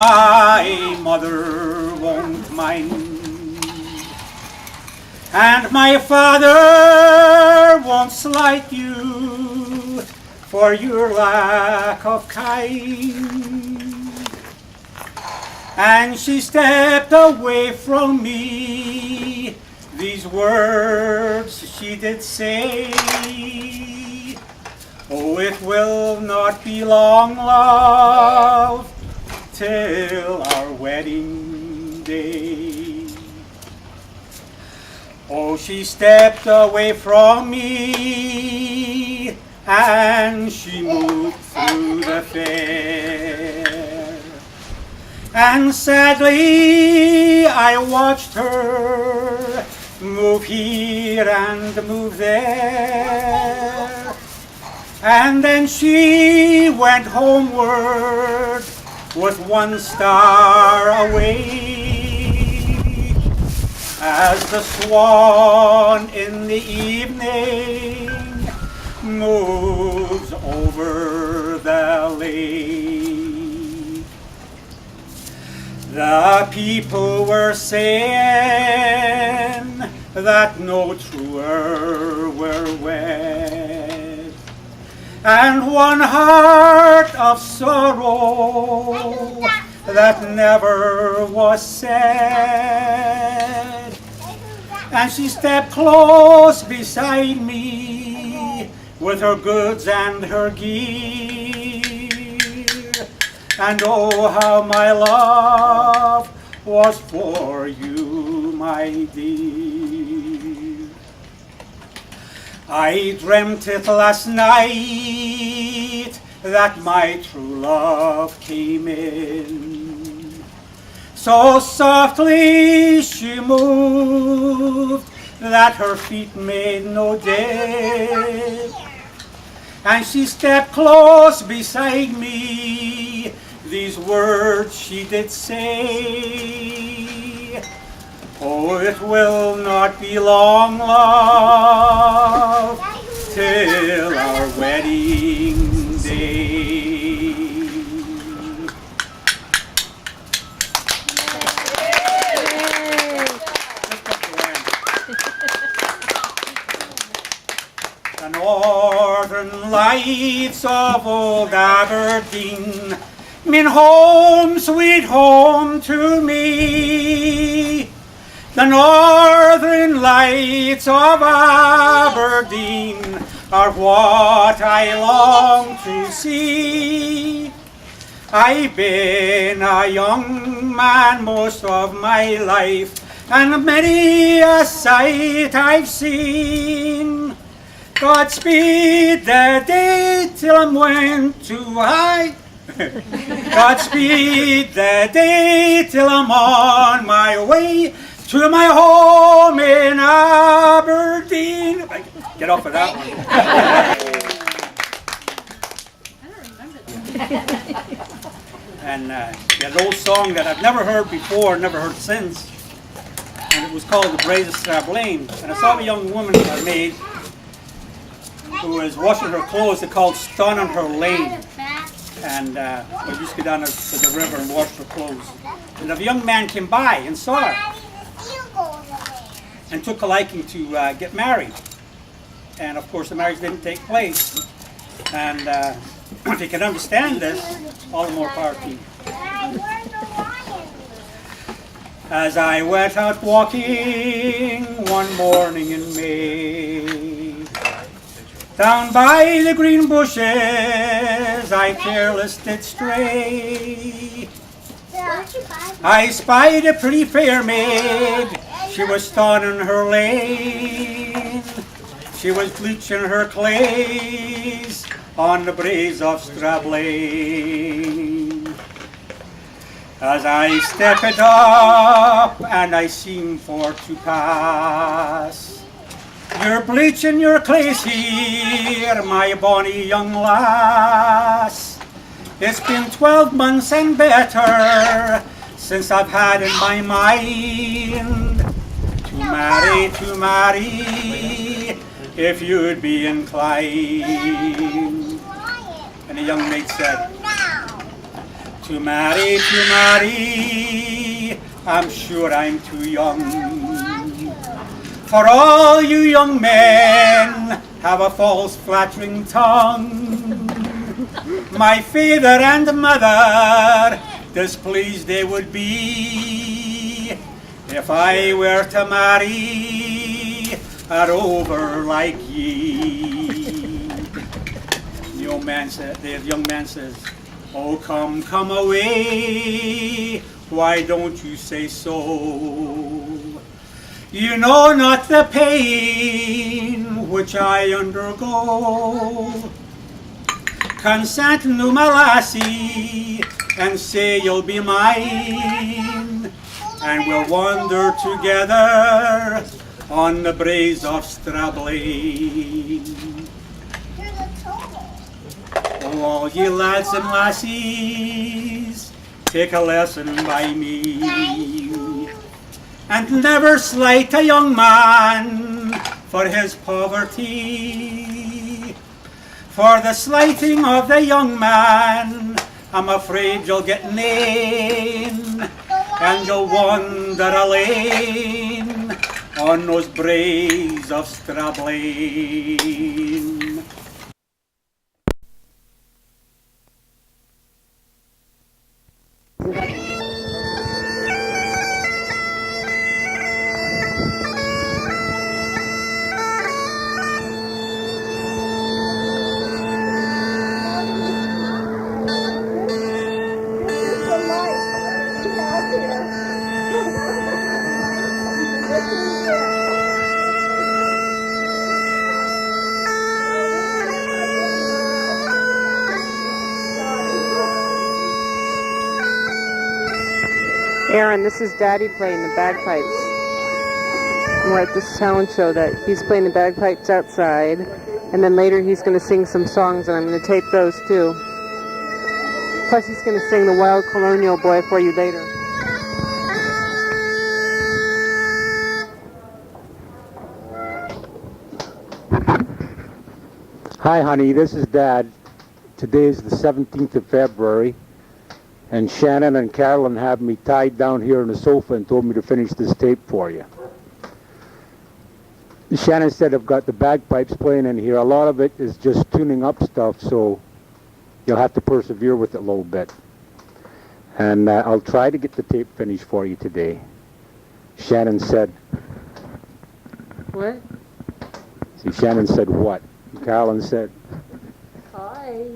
My mother won't mind, and my father won't slight you for your lack of kind. And she stepped away from me, these words she did say, "Oh, it will not be long, love, till our wedding day." Oh, she stepped away from me and she moved through the fair. And sadly I watched her move here and move there. And then she went homeward with one star away, as the swan in the evening moves over the lake. The people were saying that no truer were wed, and one heart of sorrow that never was said. And she stepped close beside me with her goods and her gear, and oh, how my love was for you, my dear. I dreamt it last night that my true love came in. So softly she moved that her feet made no dip. And she stepped close beside me, these words she did say, "Oh, it will not be long, love, till our wedding day." The northern lights of old Aberdeen mean home, sweet home to me. The northern lights of Aberdeen are what I long to see. I've been a young man most of my life, and many a sight I've seen. Godspeed the day till I'm went too high. Godspeed the day till I'm on my way to my home in Aberdeen. Get off of that one. And an old song that I've never heard before, never heard since. And it was called The Braes of Strabane. And I saw a young woman I made who was washing her clothes. They called Stun on Her Lane. And we used to go down to the river and wash her clothes. And a young man came by and saw her and took a liking to get married. And of course the marriage didn't take place. And if you can understand this, all the more power to you. As I went out walking one morning in May, down by the green bushes I careless did stray. I spied a pretty fair maid, she was stunning her lane. She was bleaching her clays on the braes of Strabane. As I stepped up and I seemed for to pass, "You're bleaching your clays here, my bonny young lass. It's been 12 months and better since I've had in my mind to marry, if you'd be inclined." And the young maid said, To marry, I'm sure I'm too young. For all you young men have a false flattering tongue. My father and mother displeased they would be if I were to marry a rover like ye. The young man says, oh, come, come away, why don't you say so? You know not the pain which I undergo. Consent to my lassie, and say you'll be mine, and we'll wander together on the braes of Strabane. Oh, all ye lads and lassies, take a lesson by me, and never slight a young man for his poverty. For the slighting of the young man, I'm afraid you'll get nain, and you'll wander alone on those braes of Strabane. Aaron, this is Daddy playing the bagpipes. And we're at this talent show that he's playing the bagpipes outside, and then later he's going to sing some songs, and I'm going to tape those too. Plus he's going to sing the Wild Colonial Boy for you later. Hi honey, this is Dad. Today is the 17th of February. And Shannon and Carolyn have me tied down here on the sofa and told me to finish this tape for you. Shannon said I've got the bagpipes playing in here. A lot of it is just tuning up stuff, so you'll have to persevere with it a little bit. And I'll try to get the tape finished for you today. Shannon said... What? See, Shannon said what? Carolyn said... Hi.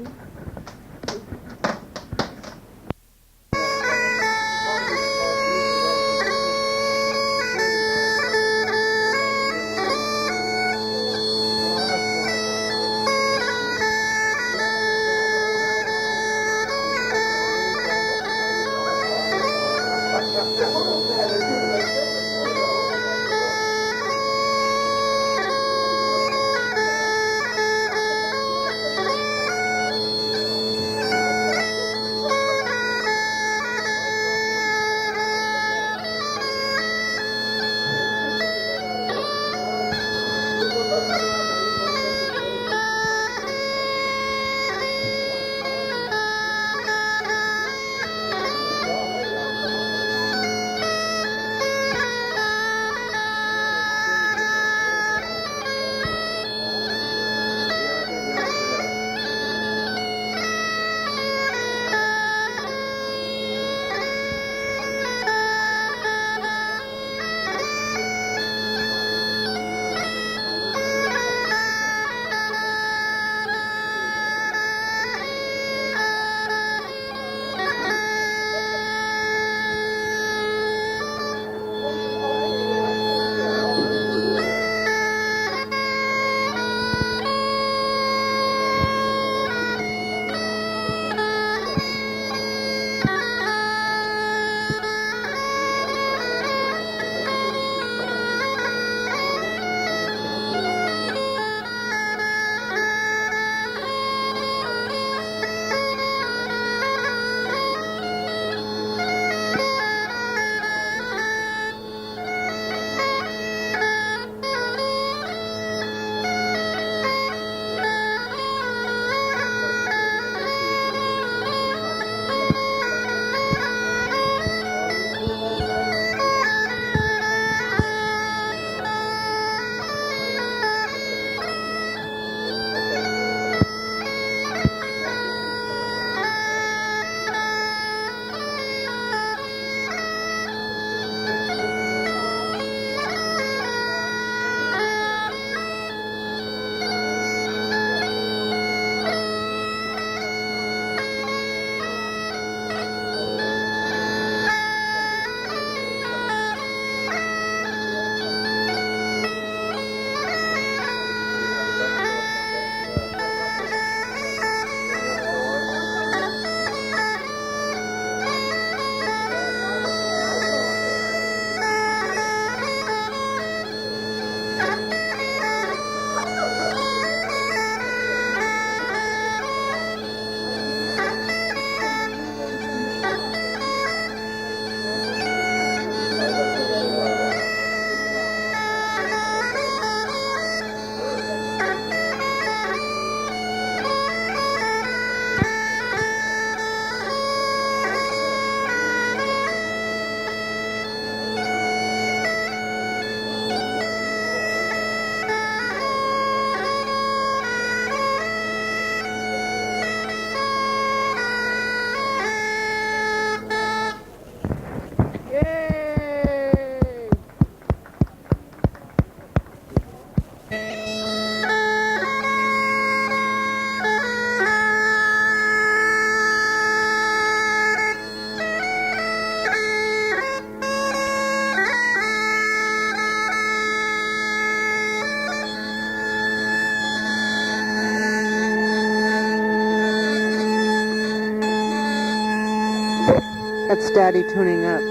That's Daddy tuning up.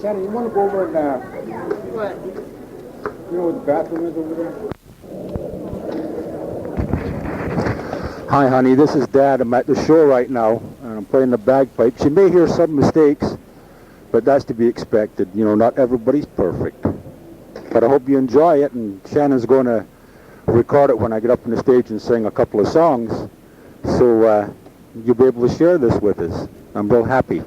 Sandy, you want to go over and, What? you know where the bathroom is over there? Hi, honey. This is Dad. I'm at the show right now, and I'm playing the bagpipes. You may hear some mistakes, but that's to be expected. You know, not everybody's perfect. But I hope you enjoy it, and Shannon's going to record it when I get up on the stage and sing a couple of songs, so you'll be able to share this with us. I'm real happy.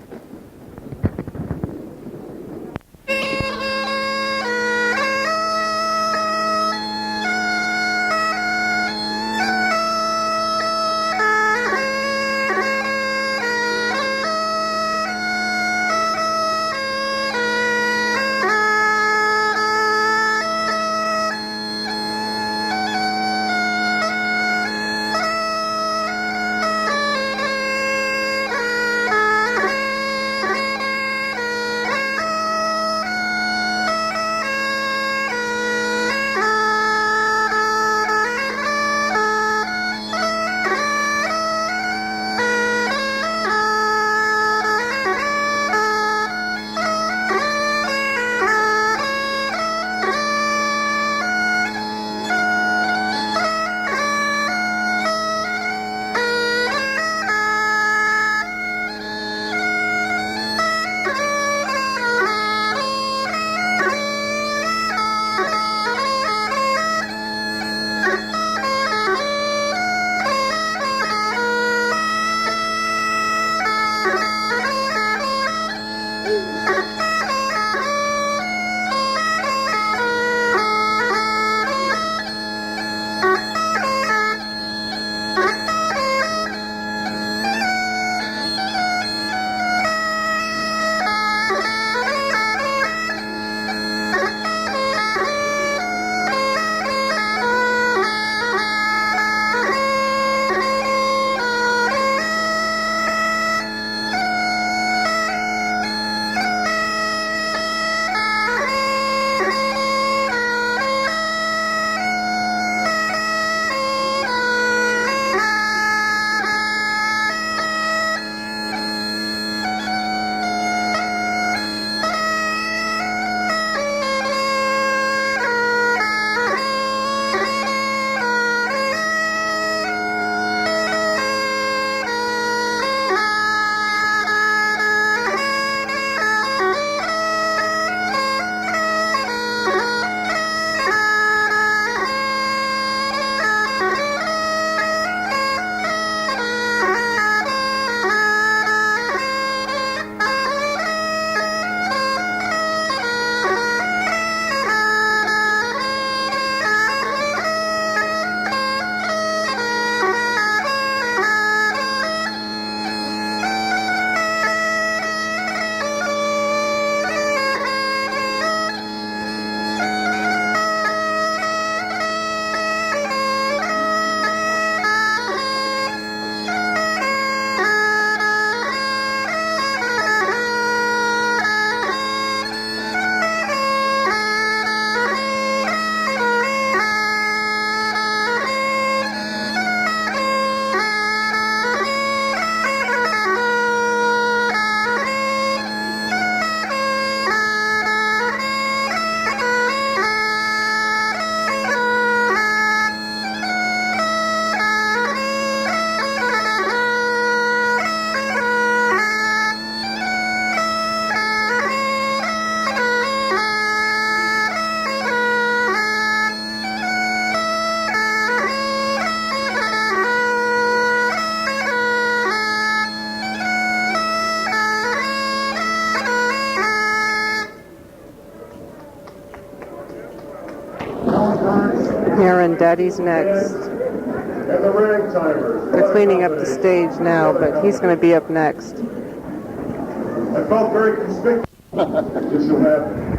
then Daddy's next. And the ragtimers. They're cleaning up the stage now, but he's going to be up next. I felt very conspicuous. This will happen.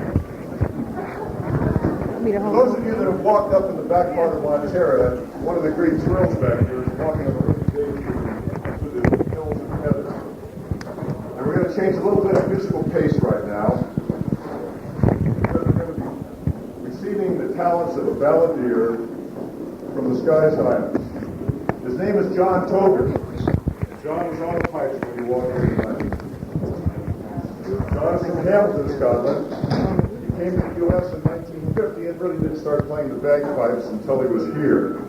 For those of you that have walked up in the back part of Montera, one of the great thrills back here is walking up the stage to the hills of heaven. And we're going to change a little bit of musical pace right now. We're going to be receiving the talents of a balladeer from the Skies Highlands. His name is JohnTougher. John was on the pipes when he walked in tonight. John is from Hamilton, Scotland. He came to the U.S. in 1950 and really didn't start playing the bagpipes until he was here.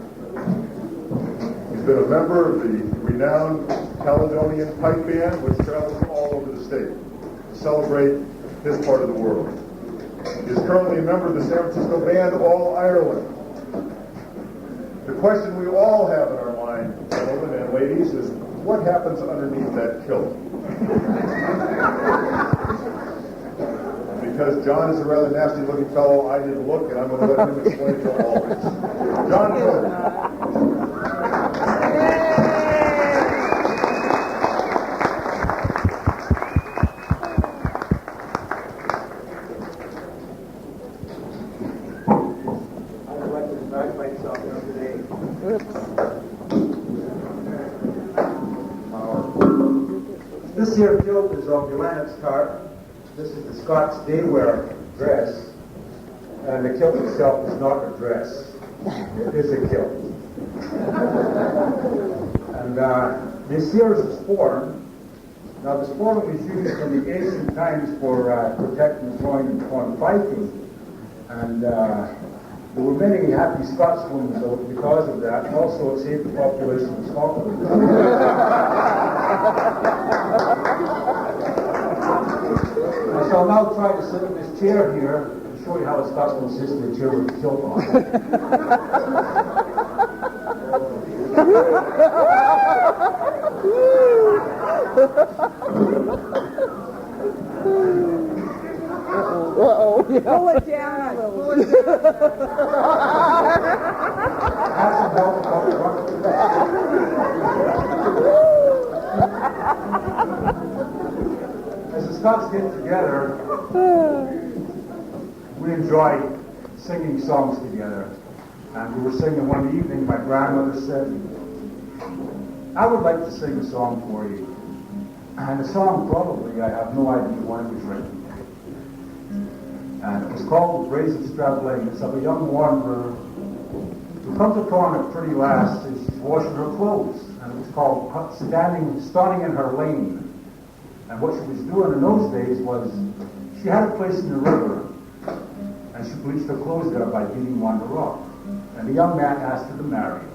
He's been a member of the renowned Caledonian Pipe Band, which travels all over the state to celebrate his part of the world. He is currently a member of the San Francisco Band All Ireland. The question we all have in our mind, gentlemen and ladies, is what happens underneath that kilt? Because John is a rather nasty-looking fellow, I didn't look, and I'm going to let him explain to all of us. JohnTougher. This here kilt is of Johannes Carp. This is the Scots day wear dress, and the kilt itself is not a dress. It is a kilt. And this here is a sporran. Now the sporran was used in the ancient times for protecting the groin upon fighting, and there were many happy Scotsmen because of that, and also it saved the population of Scotland. I shall now try to sit in this chair here and show you how a Scotsman sits in a chair with a kilt on. Uh-oh. Yeah. Pull it down. Pull it down. Have some help about the rock. As the Scots get together, we enjoy singing songs together. And we were singing one evening, my grandmother said, I would like to sing a song for you. And the song probably, I have no idea when it was written. And it was called Braes of Stradling. It's of a young wanderer who comes upon a pretty lass as she's washing her clothes. And it was called Stunning in Her Lane. And what she was doing in those days was she had a place in the river and she bleached her clothes there by beating on the rock. And the young man asked her to marry him.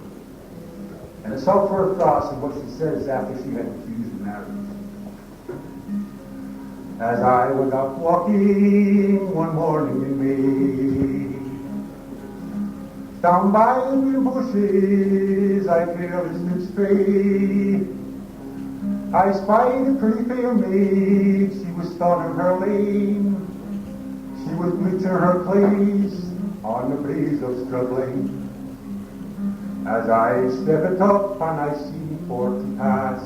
And it's all for her thoughts and what she says after she had refused marriage. As I went out walking one morning in May, down by the green bushes I carelessly strayed. I spied a pretty fair maid, she was starting her lane. She was bleaching her place on the breeze of struggling. As I stepped up and I see for to pass,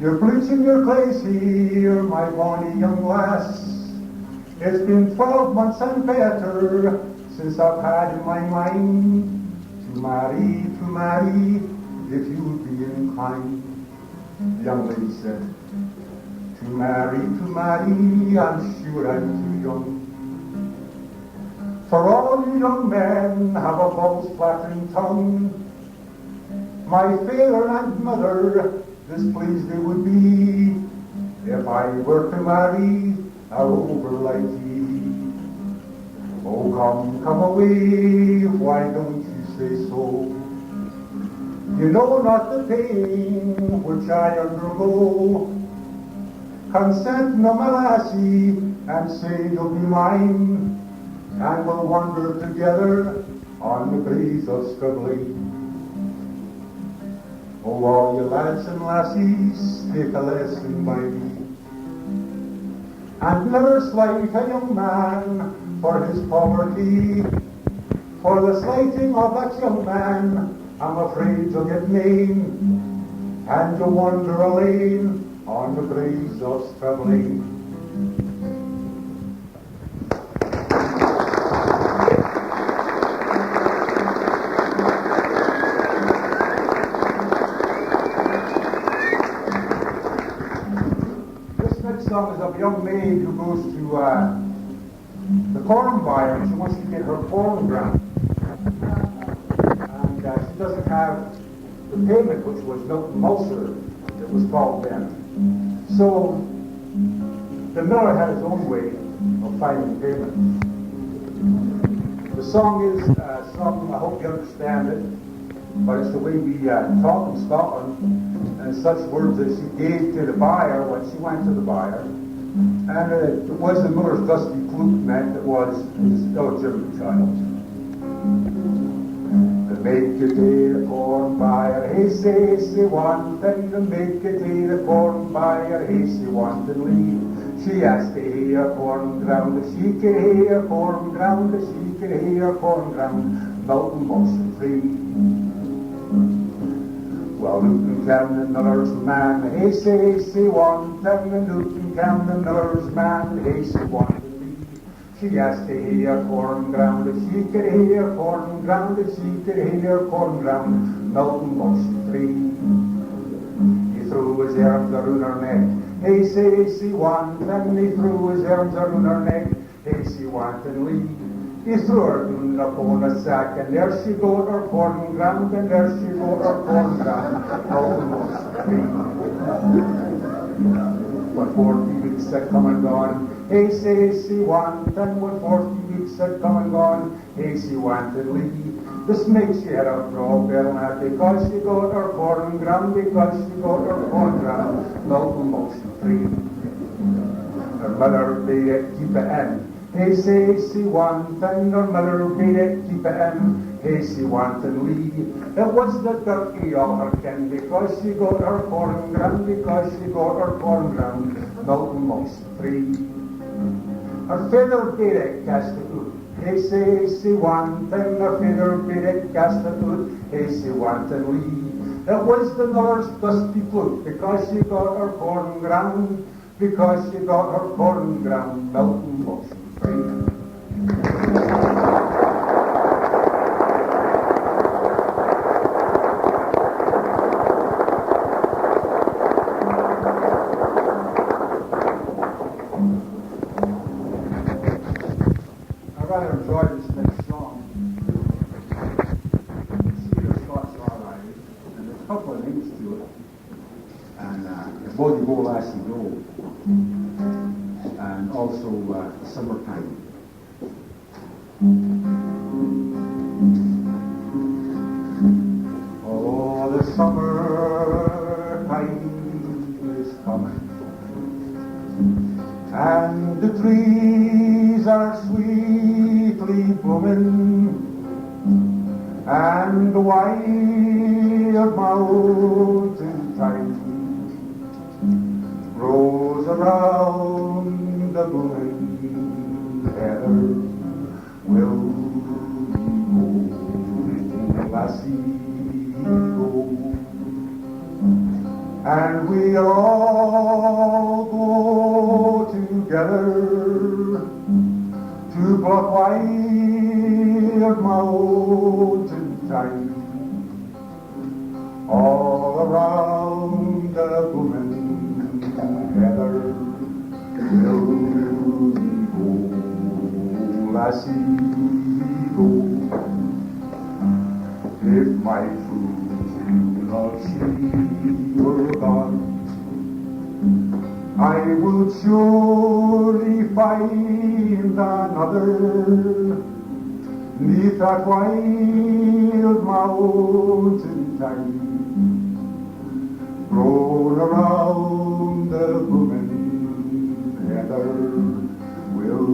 you're bleaching your place here, my bonny young lass. It's been 12 months and better since I've had in my mind to marry, if you'd be inclined. The young lady said, to marry, I'm sure I'm too young. For all you young men have a false flattering tongue. My father and mother displeased they would be if I were to marry a rover like ye. Oh, come away, why don't you say so? You know not the pain which I undergo. Consent, no, my lassie, and say you'll be mine, and we'll wander together on the breeze of Strubbling. Oh, all you lads and lassies, take a lesson by me, and never slight a young man for his poverty. For the slighting of that young man, I'm afraid you'll get name, and you'll wander a lane on the breeze of Stradlane. This next song is of a young maid who goes to the corn buyer, and she wants to get her corn ground. And she doesn't have the payment, which was Milton Mulser, it was called then. So the miller had his own way of finding payment. The song is sung, I hope you understand it, but it's the way we talk in Scotland, and such words as she gave to the buyer when she went to the buyer. And it was the miller's dusty flute meant it was his illegitimate child. The make it the corn buyer, he says he wanted to make it the corn buyer, he say wanted to leave. She asked to hear corn ground, if she could hear corn ground, if she could hear corn ground, Milton motion free. Well, Lucan cam the miller's man, he says he wanted, and Lucan cam the miller's man, he say wanted to leave. She asked to hear corn ground, if she could hear corn ground, if she could hear corn ground, Milton motion free. He threw his arms around her neck, he says he wanted, and he threw his arms around her neck, he say wanted to leave. He threw her down upon a sack, and there she got her corn ground, and there she got her corn ground, almost free. When 40 weeks had come and gone, he says he wanted, and when 40 weeks had come and gone, he say wanted to leave. This makes she had a problem, because she got her corn ground, because she got her corn ground, Milton motion free. Her mother bade it keep it in. He says he wanted, and her mother bade it keep it in. He say wanted to leave. It was the dirty all her kin, because she got her corn ground, because she got her corn ground, Milton motion free. Her father bade it cast it out. He says he wanted, and her father bade it cast it out. He say wanted to leave. It was the miller's dusty flute, because she got her corn ground, because she got her corn ground, Milton motion free. I rather enjoy this next song. It's either Scots or Irish, and there's a couple of names to it. And it's Bodie Go Lassie Go, and also Summertime. Oh, the summertime is coming, and the trees are sweetly blooming, and the wild mountain thyme grows around the blooming heather. Will go, lassie, go, and we all go together to pluck wild mountain thyme all around the blooming heather. Will go, lassie, go. If my true love she were gone, I would surely find another neath that wild mountain thyme, grown around the blooming heather. Will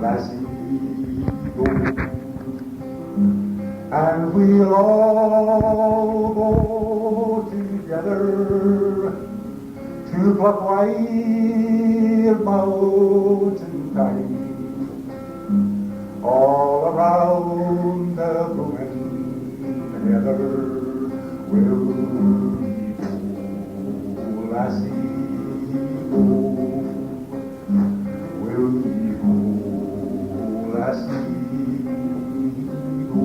lassie go, and we'll all go together to pluck wild mountain thyme around the blooming heather will we go, lassie, go. Will we go, lassie, go.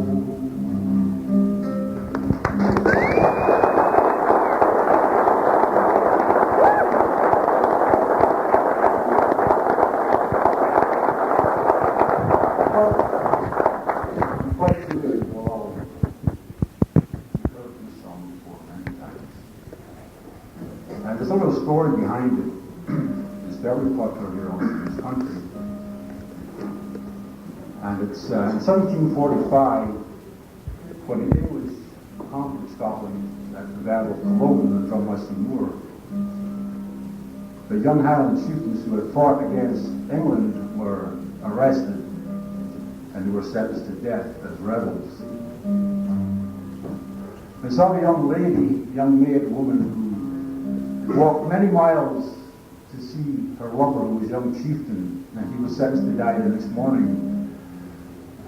And there's a little story behind it. It's very popular here in this country. And it's in 1745 when the English conquered Scotland at the Battle of Culloden and Drumweston Moor. The young Highland chieftains who had fought against England were arrested and they were sentenced to death as rebels. And saw a young lady, young maid woman who walked many miles to see her lover who was young chieftain, and he was sentenced to die the next morning.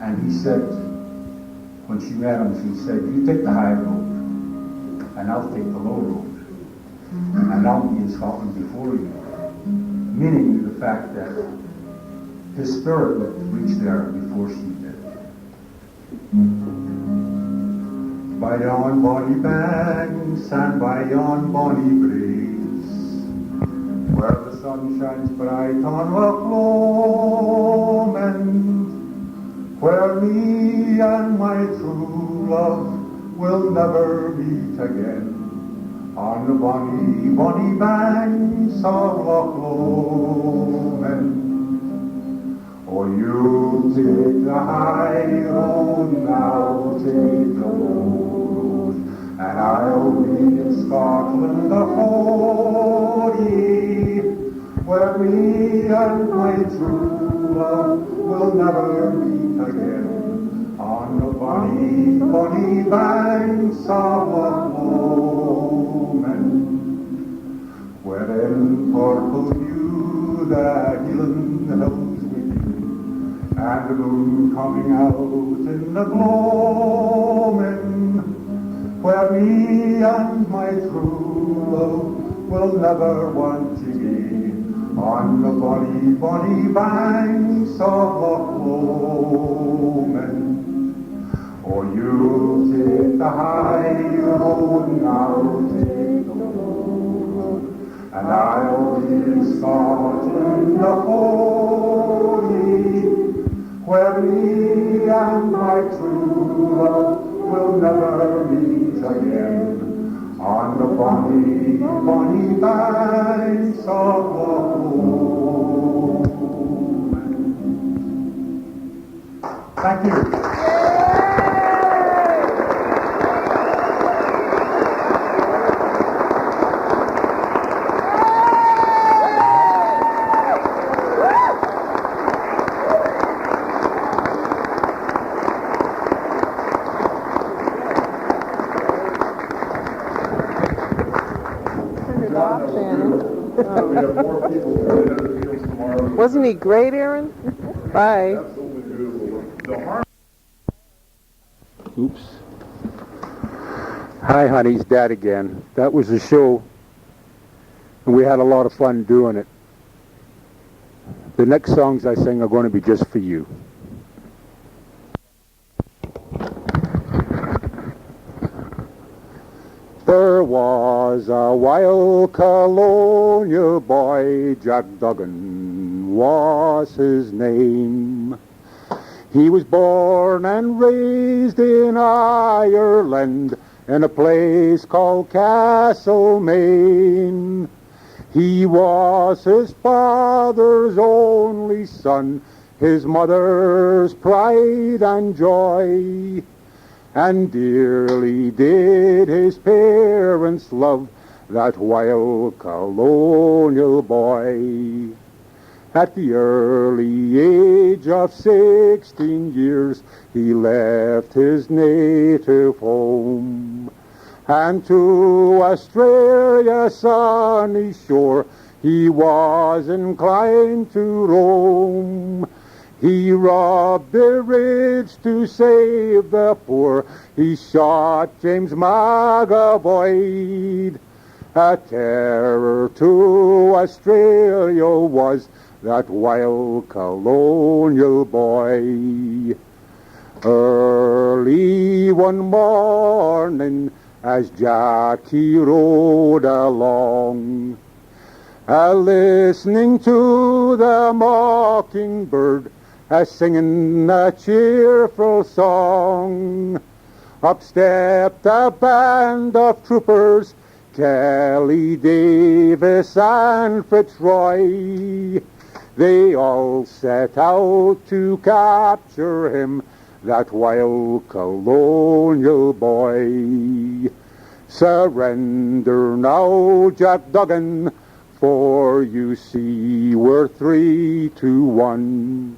And he said, when she met him, she said, you take the high road and I'll take the low road and I'll be in Scotland before you. Meaning the fact that his spirit would reach there before she did. By yon bonny banks and by yon bonny breeze, where the sun shines bright on Loch Lomond, where me and my true love will never meet again, on the bonny, bonny banks of Loch Lomond. Oh, you take the high road now, take the low road, and I'll be in Scotland the holy, where me and my true love will never meet again, on the bonny, bonny banks of Loch Lomond, where in purple dew the Highland hills and the moon coming out in the gloaming, where me and my true love will never want to be, on the bonny, bonny banks of Loch Lomond. Oh, you'll take the high road and I'll take the low road, and I'll be in Scotland the holy, where me and my true love will never meet again, on the bonny, bonny banks of Loch Lomond. Thank you. We have more people coming into the fields tomorrow. Wasn't he great, Aaron? Bye. Absolutely beautiful. The harmony. Oops. Hi, honey, it's Dad again. That was the show, and we had a lot of fun doing it. The next songs I sing are going to be just for you. There was a wild colonial boy, Jack Duggan was his name. He was born and raised in Ireland, in a place called Castlemaine. He was his father's only son, his mother's pride and joy. And dearly did his parents love that wild colonial boy. At the early age of 16 years, he left his native home, and to Australia's sunny shore he was inclined to roam. He robbed the rich to save the poor. He shot James McAvoy. A terror to Australia was that wild colonial boy. Early one morning as Jackie rode along, listening to the mockingbird, singing a cheerful song, up stepped a band of troopers, Kelly Davis and Fitzroy. They all set out to capture him, that wild colonial boy. Surrender now, Jack Duggan, for you see we're 3-1.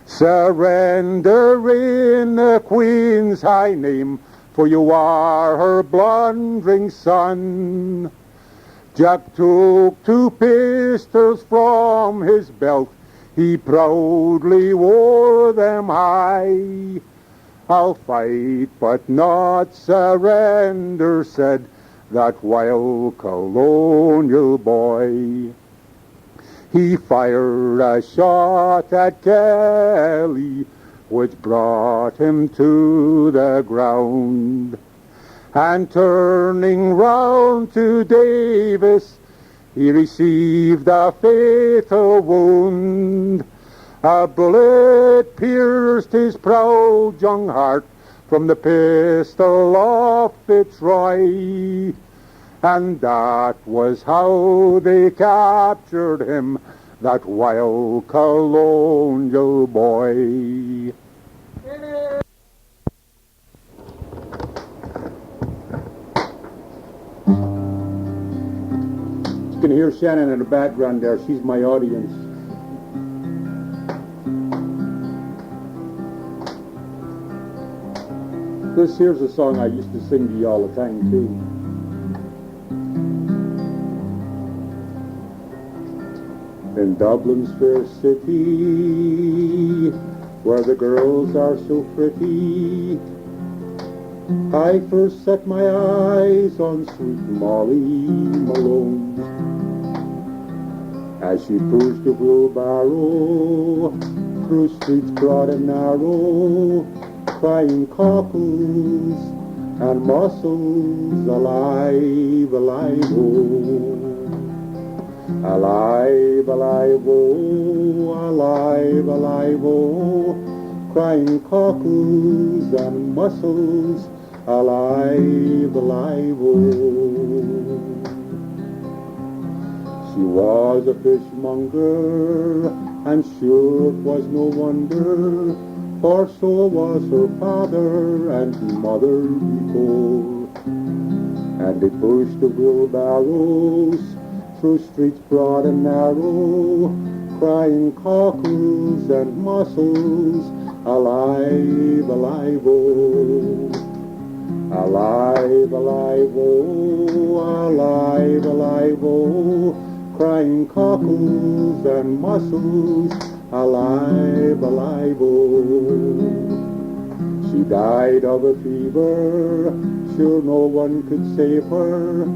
Surrender in the Queen's high name, for you are her blundering son. Jack took 2 pistols from his belt, he proudly wore them high. I'll fight but not surrender, said that wild colonial boy. He fired a shot at Kelly, which brought him to the ground. And turning round to Davis, he received a fatal wound. A bullet pierced his proud young heart from the pistol of Fitzroy. And that was how they captured him, that wild colonial boy. You can hear Shannon in the background there. She's my audience. This here's a song I used to sing to you all the time, too. In Dublin's fair city, where the girls are so pretty, I first set my eyes on sweet Molly Malone. As she pushed a wheelbarrow through streets broad and narrow, crying cockles and mussels, alive, alive, oh. Alive, alive, oh, alive, alive, oh, crying cockles and mussels, alive, alive, oh. She was a fishmonger, and sure it was no wonder, for so was her father and mother before. And they pushed the wheelbarrows through streets broad and narrow, crying cockles and mussels, alive, alive, oh. Alive, alive, oh, alive, alive, oh, crying cockles and mussels, alive, alive, oh. She died of a fever, sure no one could save her,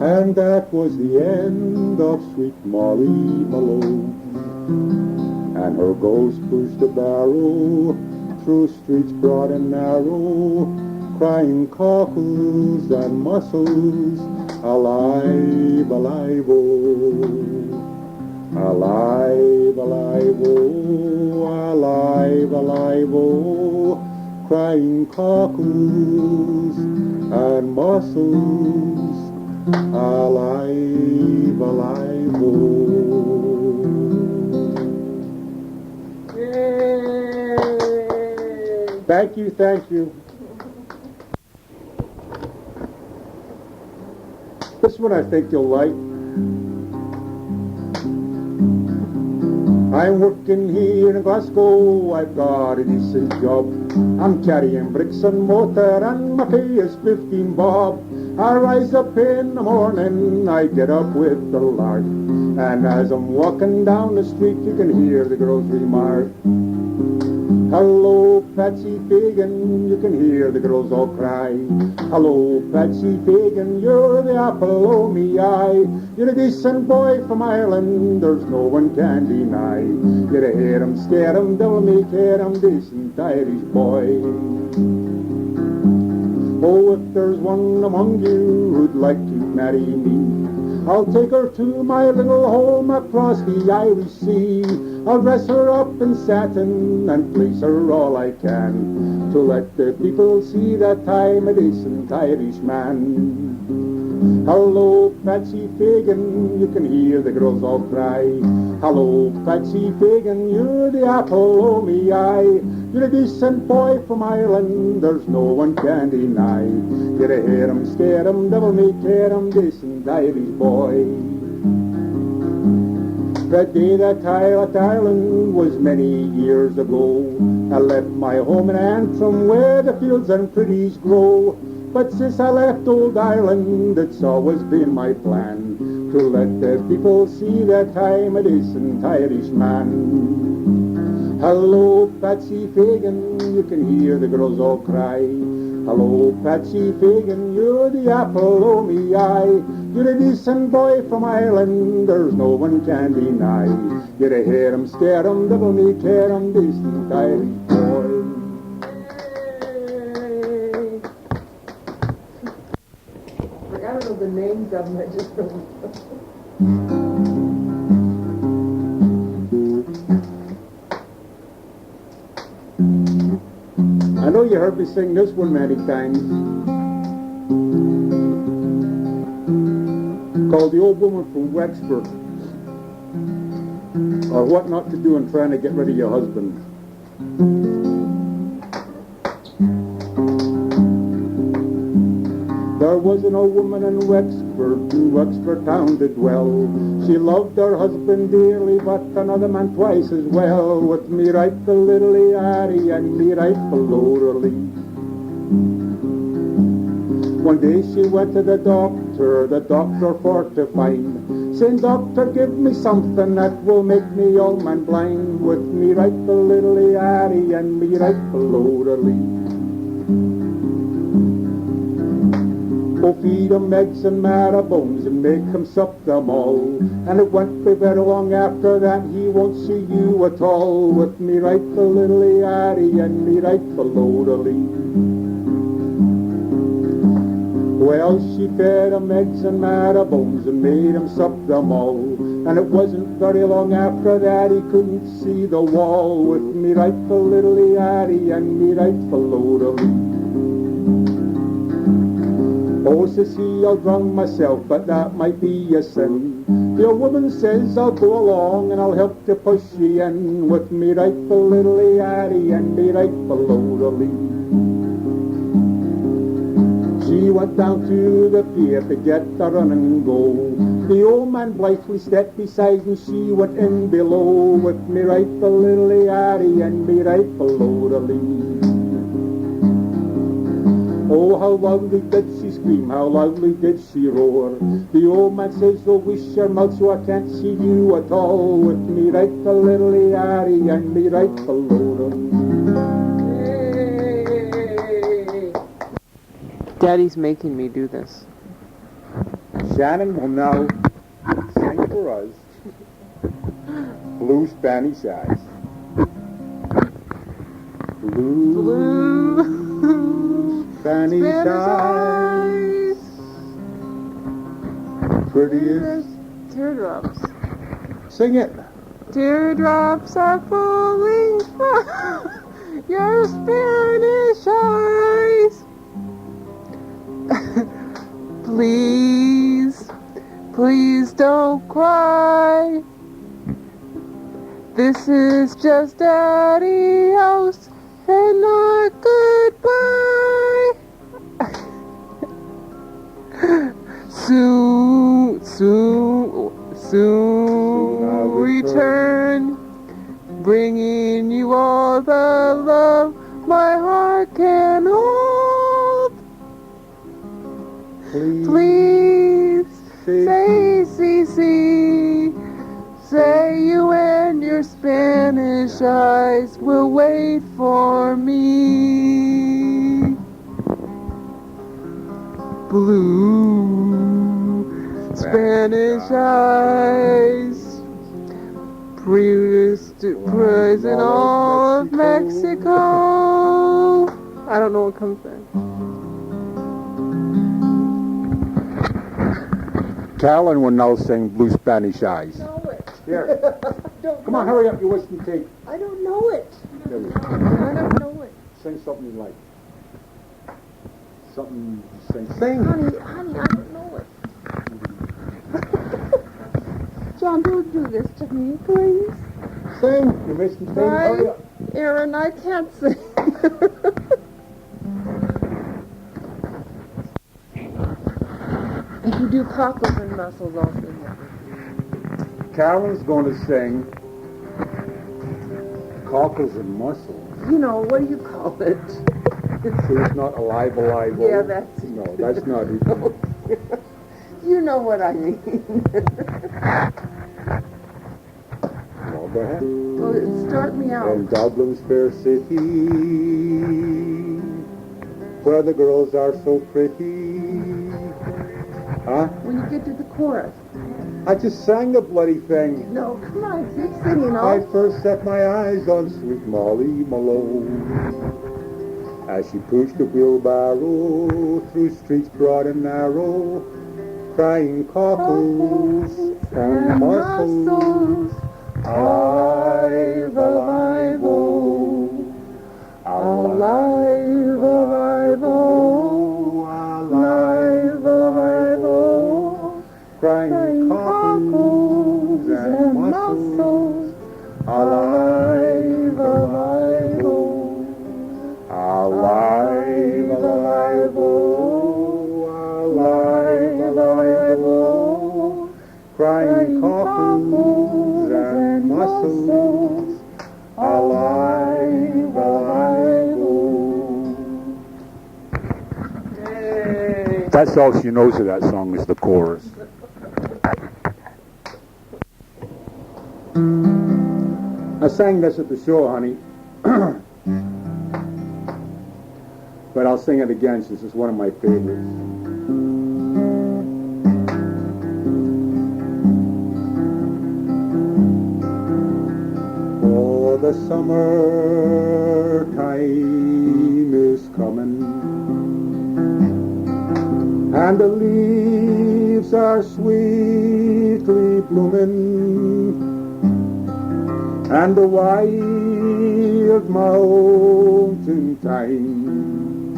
and that was the end of sweet Molly Malone. And her ghost pushed a barrow through streets broad and narrow, crying cockles and mussels, alive, alive, oh. Alive, alive, oh, alive, alive, oh, crying cockles and mussels, alive, alive, oh. Yay! Thank you, thank you. This one I think you'll like. I'm working here in Glasgow, I've got a decent job. I'm carrying bricks and mortar and my pay is 15 bob. I rise up in the morning, I get up with the lark, and as I'm walking down the street, you can hear the girls remark, hello, Patsy Fagan, you can hear the girls all cry. Hello, Patsy Fagan, you're the apple o' me eye. You're a decent boy from Ireland, there's no one can deny. You're a hear 'em, scare 'em, devil may care 'em, decent Irish boy. Oh, if there's one among you who'd like to marry me, I'll take her to my little home across the Irish Sea. I'll dress her up in satin and place her all I can, to let the people see that I'm a decent Irish man. Hello, Patsy Fagan, you can hear the girls all cry. Hello, Patsy Fagan, you're the apple o' me eye. You're a decent boy from Ireland, there's no one can deny. You're a hear 'em, scare 'em, devil may care 'em, decent Irish boy. The day that I left Ireland was many years ago. I left my home in Antrim where the fields and pretties grow. But since I left old Ireland, it's always been my plan to let the people see that I'm a decent Irish man. Hello, Patsy Fagan, you can hear the girls all cry. Hello, Patsy Fagan, you're the apple o' me eye. You're a decent boy from Ireland, there's no one can deny. You're a hear 'em, scare 'em, devil may care 'em, decent Irish boy. I don't know the names of them, I just don't. I know you heard me sing this one many times. Called The Old Woman from Wexford, or What Not to Do in Trying to Get Rid of Your Husband. There was an old woman in Wexford town did dwell. She loved her husband dearly, but another man twice as well. With me right the little Harry and me right below her lee. One day she went to the doctor for to find, saying, "Doctor, give me something that will make me old man blind." With me right the little Harry and me right below her lee. Oh, feed 'em eggs and marrow bones and make 'em sup them all. And it won't be very long after that he won't see you at all. With me right the little Harry and me right below the lee. Well, she fed 'em eggs and marrow bones and made 'em sup them all. And it wasn't very long after that he couldn't see the wall. With me right the little Harry and me right below the lee. Oh, says he, I'll drown myself, but that might be a sin. The old woman says, I'll go along and I'll help to push you in. With me right the little Harry and me right below the lee. She went down to the pier to get the run and go. The old man blithely stepped beside and she went in below. With me right the little Harry and me right below the lee. Oh, how loudly did she scream, how loudly did she roar. The old man says, oh, wish your mouth so I can't see you at all. With me right the little Harry and me right below them. Daddy's making me do this. Shannon will now sing for us Blue Spanish Eyes. Blue Spanish eyes, prettiest teardrops. Sing it. Teardrops are falling from your Spanish eyes. Please, please don't cry. This is just adios and not goodbye. Soon I'll return, bringing you all the love my heart can hold. Please Say, see, see. Say you and your Spanish eyes will wait for me. Blue Spanish eyes, present all of Mexico. I don't know what comes then. Callan will now sing Blue Spanish Eyes. know it. Here. Come on, hurry up. You wasting tape. I don't know it. There we go. I don't know it. Sing something you like. Something you sing. Sing. Honey, I don't know it. John, don't do this to me, please. Sing. You're wasting tape. Hurry up. Aaron, I can't sing. If you do cockles and mussels, I'll sing it. Callan's going to sing Cockles and Mussels. You know, what do you call it? So it's not alive. Yeah, that's it. No, that's not it. You know what I mean. Well, go ahead. Well, start me out. In Dublin's fair city, where the girls are so pretty. Huh? When you get to the chorus. I just sang the bloody thing. No, come on, keep singing. I first set my eyes on sweet Molly Malone as she pushed a wheelbarrow through streets broad and narrow, crying cockles and mussels. Alive, alive, oh, alive, alive, oh, alive, alive, oh, crying cockles and mussels. Alive, alive, oh, alive, alive, oh, alive, alive, oh, crying cockles and mussels. Alive, alive, oh. Hey. That's all she knows of that song is the chorus. I sang this at the show, honey. But I'll sing it again since it's one of my favorites. Oh, the summer time is coming, and the leaves are sweetly blooming, and the wild mountain thyme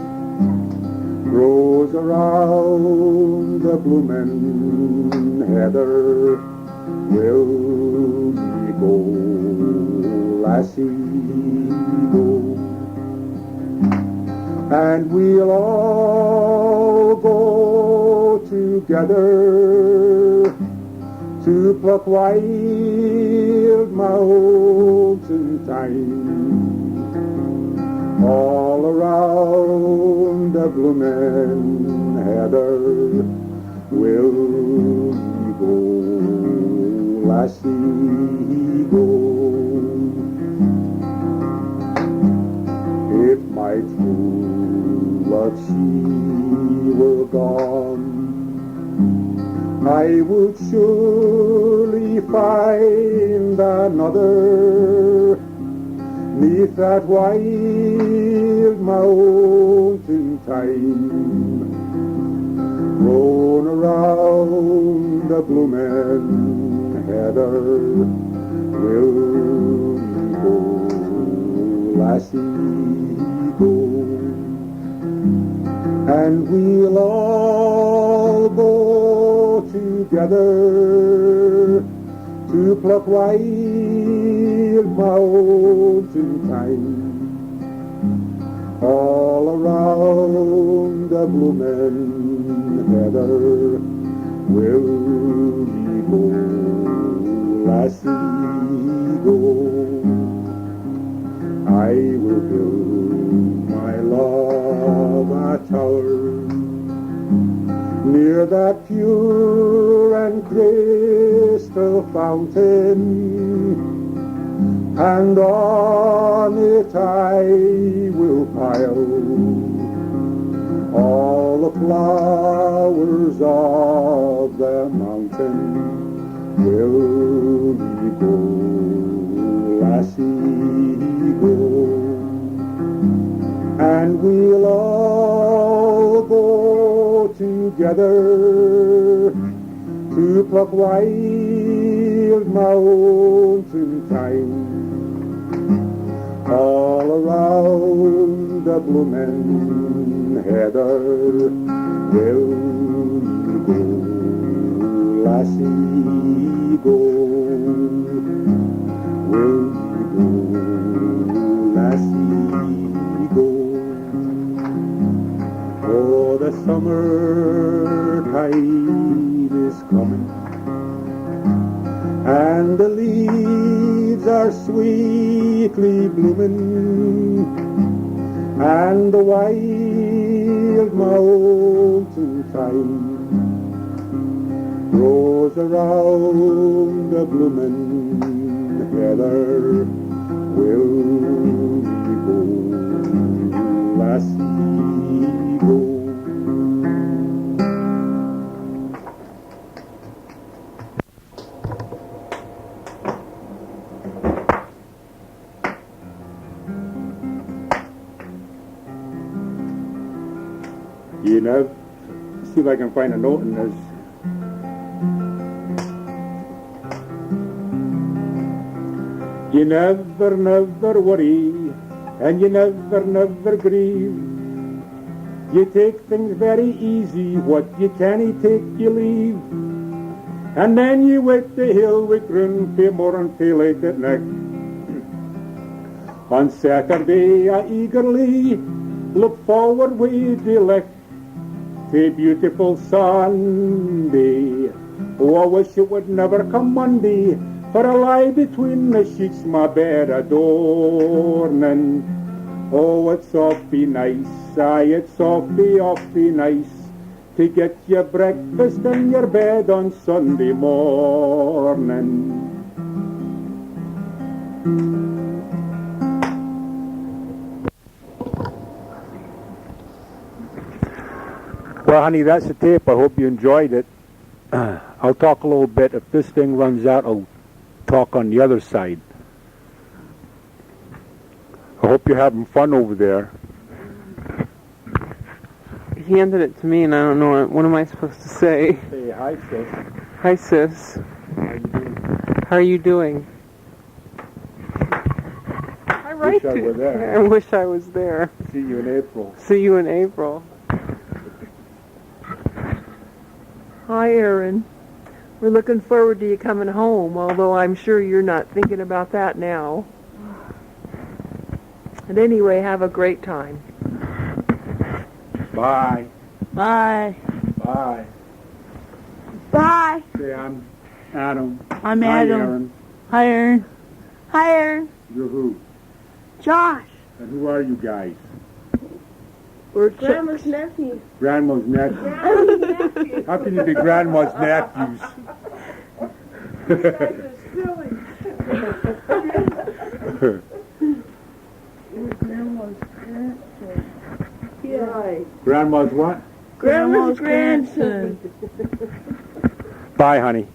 grows around the bloomin' heather. Will ye go, lassie, go? And we'll all go together to pluck wild mountain thyme all around the bloomin' heather. Will ye go, lassie, go? If my true love she were gone, I would surely find another 'neath that wild mountain thyme, grown around the bloomin' heather. Will ye go, lassie, go? And we'll all go together to pluck wild mountain thyme all around the bloomin' heather. Will ye go, lassie, go? I will build my love a tower near that pure and crystal fountain, and on it I will pile all the flowers of the mountain. Will we go, lassie, go? And we'll all go together to pluck wild mountain thyme all around the bloomin' heather. Will you go, lassie, go? Will you go, lassie, go? Oh, the summer tide is coming, and the leaves are sweetly blooming, and the wild mountain thyme grows around the bloomin' heather. Will we go, lassie, go? You know, see if I can find a note in this. You never, never worry, and you never, never grieve. You take things very easy, what you can't take you leave. And then you wait the hill with grin for more until late at night. On Saturday I eagerly look forward with delight to a beautiful Sunday. Oh, I wish it would never come Monday, for I lie between the sheets, my bed adorning. Oh, it's awfully nice, aye, it's awfully nice to get your breakfast in your bed on Sunday morning. Well, honey, that's the tape. I hope you enjoyed it. I'll talk a little bit. If this thing runs out, I'll talk on the other side. I hope you're having fun over there. He handed it to me, and I don't know what am I supposed to say. Say hi, sis. Hi, sis. How you doing? How are you doing? I write Wish I were it. there. I wish I was there. See you in April. See you in April. Hi, Aaron. We're looking forward to you coming home, although I'm sure you're not thinking about that now. And anyway, have a great time. Bye. Bye. Bye. Bye. Say I'm Adam. I'm Hi, Adam. Aaron. Hi, Aaron. Hi, Aaron. You're who? Josh. And who are you guys? We're Grandma's nephew. Grandma's nephews. Grandma's nephew. How can you be grandma's nephews? You guys are silly. Grandma's grandson. Right. Grandma's what? Grandma's grandson. Bye, honey.